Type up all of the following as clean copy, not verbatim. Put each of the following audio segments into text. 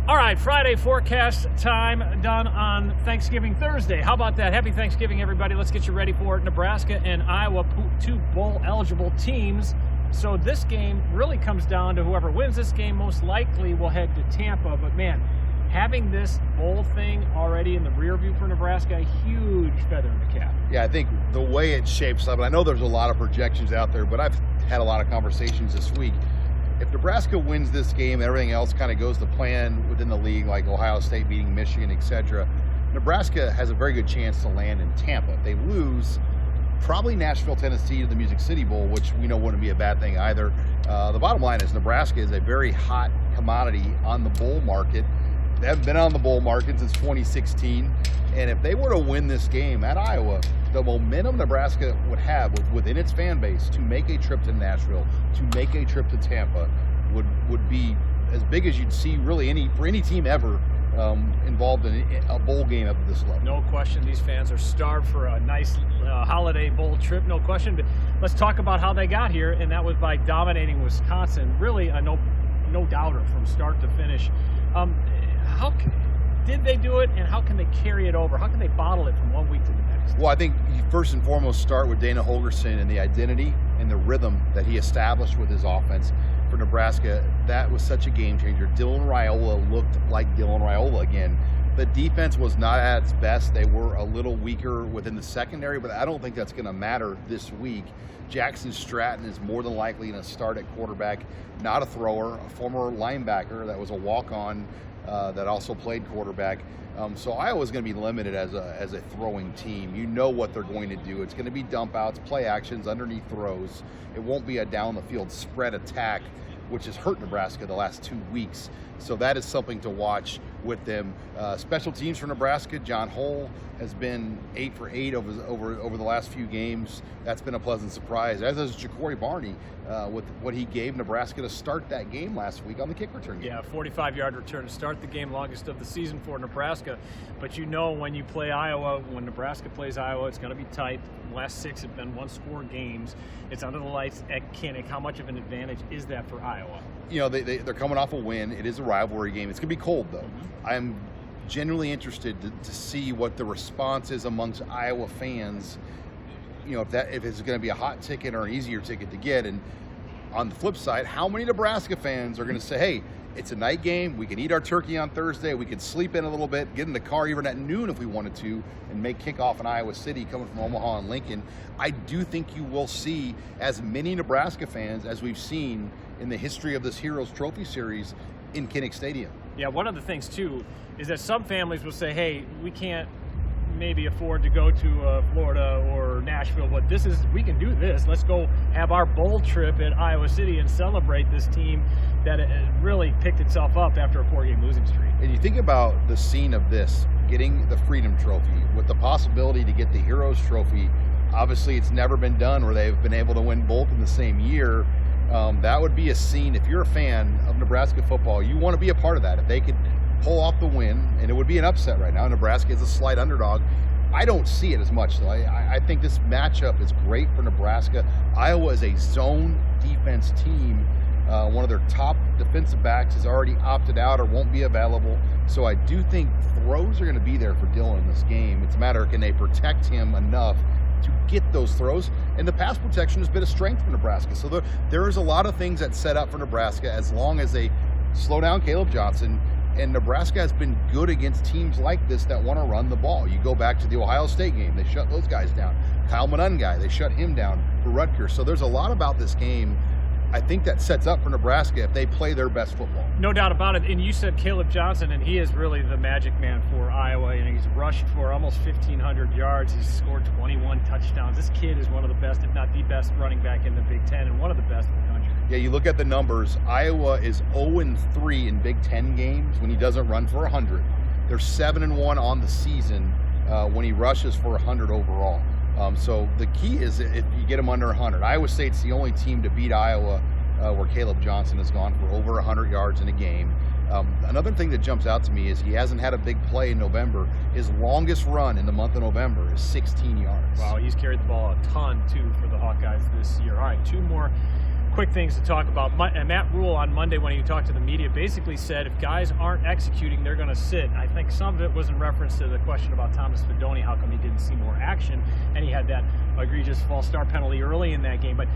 All right, Friday forecast time done on Thanksgiving Thursday. How about that? Happy Thanksgiving, everybody. Let's get you ready for it. Nebraska and Iowa, two bowl-eligible teams. So this game really comes down to whoever wins this game most likely will head to Tampa. But, man, having this bowl thing already in the rear view for Nebraska, a huge feather in the cap. Yeah, I think the way it shapes up, and I know there's a lot of projections out there, but I've had a lot of conversations this week. If Nebraska wins this game and everything else kind of goes to plan within the league, like Ohio State beating Michigan, etc., Nebraska has a very good chance to land in Tampa. If they lose, probably Nashville, Tennessee to the Music City Bowl, which we know wouldn't be a bad thing either. The bottom line is Nebraska is a very hot commodity on the bowl market. They haven't been on the bowl market since 2016, and if they were to win this game at Iowa, the momentum Nebraska would have within its fan base to make a trip to Nashville, to make a trip to Tampa, would be as big as you'd see really for any team ever involved in a bowl game at this level. No question, these fans are starved for a nice holiday bowl trip, no question. But let's talk about how they got here, and that was by dominating Wisconsin. Really a no doubter from start to finish. How did they do it, and how can they carry it over? How can they bottle it from one week to the next? Well, I think you first and foremost start with Dana Holgorsen and the identity and the rhythm that he established with his offense for Nebraska. That was such a game changer. Dylan Raiola looked like Dylan Raiola again. The defense was not at its best. They were a little weaker within the secondary, but I don't think that's going to matter this week. Jackson Stratton is more than likely going to start at quarterback, not a thrower, a former linebacker that was a walk-on that also played quarterback. So Iowa's going to be limited as a throwing team. You know what they're going to do. It's going to be dump outs, play actions, underneath throws. It won't be a down the field spread attack, which has hurt Nebraska the last 2 weeks. So that is something to watch with them. Special teams for Nebraska, John Hull has been 8 for 8 over the last few games. That's been a pleasant surprise, as is Ja'Cory Barney with what he gave Nebraska to start that game last week on the kick return game. Yeah, 45-yard return to start the game, longest of the season for Nebraska. But you know when you play Iowa, when Nebraska plays Iowa, it's going to be tight. The last 6 have been one-score games. It's under the lights at Kinnick. How much of an advantage is that for Iowa? You know, they're coming off a win. It is a rivalry game. It's going to be cold, though. Mm-hmm. I'm genuinely interested to see what the response is amongst Iowa fans. You know, if it's going to be a hot ticket or an easier ticket to get. And on the flip side, how many Nebraska fans are going to say, hey, it's a night game, we can eat our turkey on Thursday, we can sleep in a little bit, get in the car even at noon if we wanted to, and make kickoff in Iowa City coming from Omaha and Lincoln. I do think you will see as many Nebraska fans as we've seen in the history of this Heroes Trophy Series in Kinnick Stadium. Yeah, one of the things, too, is that some families will say, hey, we can't maybe afford to go to Florida or Nashville, but we can do this. Let's go have our bowl trip at Iowa City and celebrate this team that really picked itself up after a 4-game losing streak. And you think about the scene of this, getting the Freedom Trophy with the possibility to get the Heroes Trophy. Obviously, it's never been done where they've been able to win both in the same year. That would be a scene. If you're a fan of Nebraska football, you want to be a part of that. If they could pull off the win, and it would be an upset right now. Nebraska is a slight underdog. I don't see it as much, though. I think this matchup is great for Nebraska. Iowa is a zone defense team. One of their top defensive backs has already opted out or won't be available. So I do think throws are going to be there for Dylan in this game. It's a matter of can they protect him enough to get those throws, and the pass protection has been a strength for Nebraska. So there is a lot of things that set up for Nebraska as long as they slow down Caleb Johnson. And Nebraska has been good against teams like this that want to run the ball. You go back to the Ohio State game, they shut those guys down. Kyle Monungai, they shut him down for Rutgers. So there's a lot about this game, I think, that sets up for Nebraska if they play their best football. No doubt about it. And you said Caleb Johnson, and he is really the magic man for Iowa. And he's rushed for almost 1,500 yards. He's scored 21 touchdowns. This kid is one of the best, if not the best, running back in the Big Ten, and one of the best in the country. Yeah, you look at the numbers. Iowa is 0-3 in Big Ten games when he doesn't run for 100. They're 7-1 on the season when he rushes for 100 overall. So the key is if you get him under 100. Iowa State's the only team to beat Iowa where Caleb Johnson has gone for over 100 yards in a game. Another thing that jumps out to me is he hasn't had a big play in November. His longest run in the month of November is 16 yards. Wow, he's carried the ball a ton, too, for the Hawkeyes this year. All right, 2 more quick things to talk about. Matt Rule on Monday, when he talked to the media, basically said if guys aren't executing, they're going to sit. I think some of it was in reference to the question about Thomas Fedoni, how come he didn't see more action, and he had that egregious false start penalty early in that game. But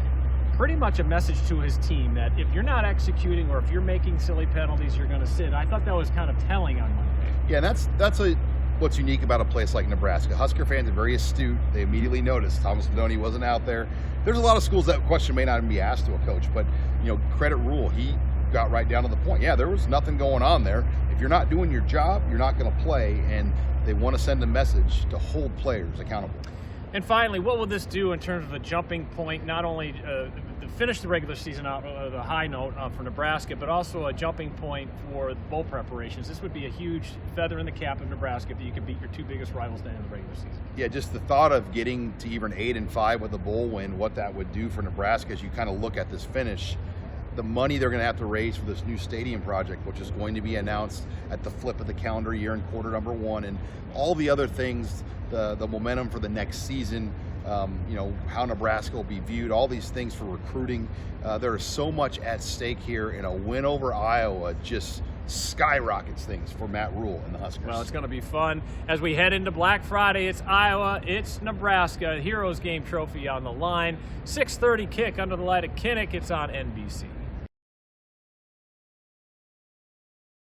pretty much a message to his team that if you're not executing or if you're making silly penalties, you're going to sit. I thought that was kind of telling on Monday. Yeah, and what's unique about a place like Nebraska. Husker fans are very astute. They immediately noticed Thomas Fedoni wasn't out there. There's a lot of schools that question may not even be asked to a coach, but credit Rule. He got right down to the point. Yeah, there was nothing going on there. If you're not doing your job, you're not going to play, and they want to send a message to hold players accountable. And finally, what will this do in terms of a jumping point, not only to finish the regular season out with a high note for Nebraska, but also a jumping point for bowl preparations? This would be a huge feather in the cap of Nebraska if you could beat your two biggest rivals to end the regular season. Yeah, just the thought of getting to even 8-5 with a bowl win, what that would do for Nebraska as you kind of look at this finish. The money they're going to have to raise for this new stadium project, which is going to be announced at the flip of the calendar year in quarter number 1, and all the other things, the momentum for the next season, how Nebraska will be viewed, all these things for recruiting. There is so much at stake here, and a win over Iowa just skyrockets things for Matt Rule and the Huskers. Well, it's going to be fun. As we head into Black Friday, it's Iowa, it's Nebraska, Heroes Game Trophy on the line. 6:30 kick under the light of Kinnick. It's on NBC.